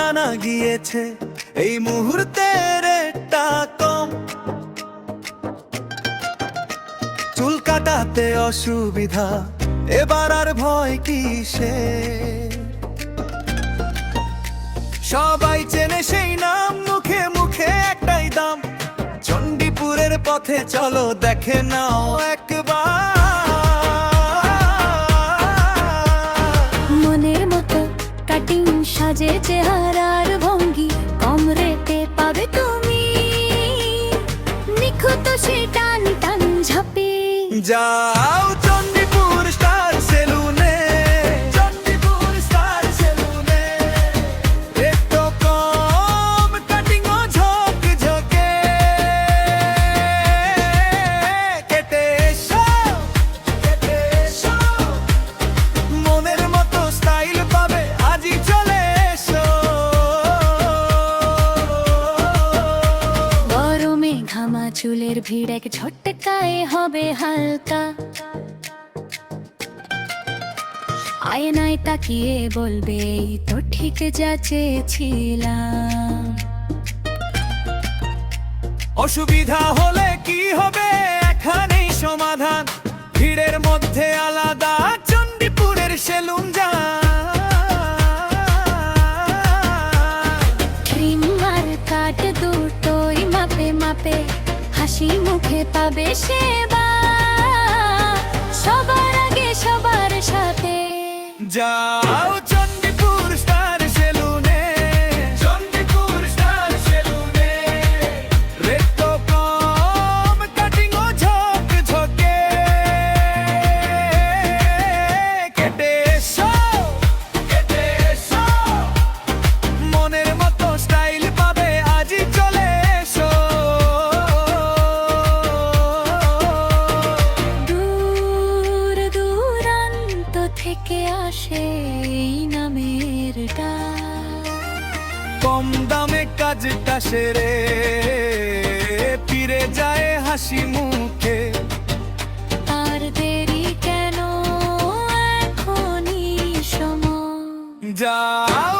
জানা গিয়েছে এই মুহূর্তের রেটটা কম। চুল কাটাতে অসুবিধা, এবার আর ভয় কিসে? সবাই চেনে সেই নাম, মুখে মুখে একটাই দাম। চণ্ডীপুরের পথে চলো দেখে নাও একবার। মনের মতো কাটিং সাজে চেহারার ভঙ্গি, কম রেটে পাবে তুমি নিখুঁত সে টান টান ঝাঁপি। যাও চণ্ডীপুর স্টার সেলুনে, চণ্ডীপুর স্টার সেলুনে। একটু কম কাটিং ও ঝকঝকে। কেটে এসো, কেটে এসো। মনের মতো স্টাইল পাবে, আজই চলে এসো। গরমে ঘামা চুলের ভিড় এক ঝটকায় হবে হালকা। আয়নায় তাকিয়ে বলবে এই তো ঠিক যা চেয়েছিলাম। অসুবিধা হলে কি হবে, এখানেই সমাধান। ভিড়ের মধ্যে আলাদা চণ্ডীপুরের সেলুন যা। ক্রিম আর কাট দুটোই মাপে মাপে, হাসি মুখে পাবে সেবা। সবার আগে সবার সাথে যাও চণ্ডীপুর স্টার সেলুনে, চণ্ডীপুর স্টার সেলুনে। রেট তো কম, কাটিং ও ঝকঝকে। কেটে এসো, কেটে এসো। মনের মতো স্টাইল পাবে, আজই চলে এসো। দূর দূরান্ত থেকে আসে এই নামের ডাক। কম দামে কাজটা সেরে ফিরে যায় হাসি মুখে। আর দেরি কেন, এখনই সময়। যাও